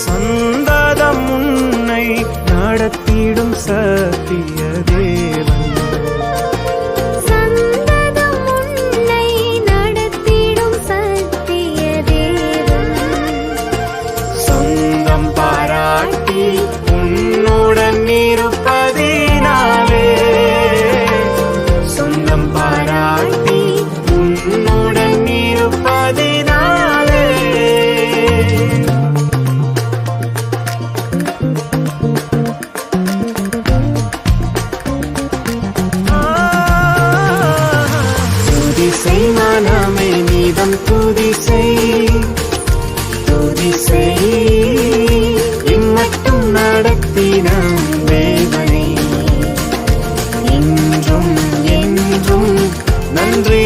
சந்ததம் உன்னை நடத்திடும் சத்திய தேவன். சொந்தம் பாராட்டி உன்னுடன் இருப்பதினாலே, சொந்தம் பாராட்டி உன்னுடன் இருப்பதினாலே. துதிசை மனமே நீதம் துதிசை, துதிசை இம்மட்டும் நடத்தின தேவனே, இன்றும் என்றும் நன்றி.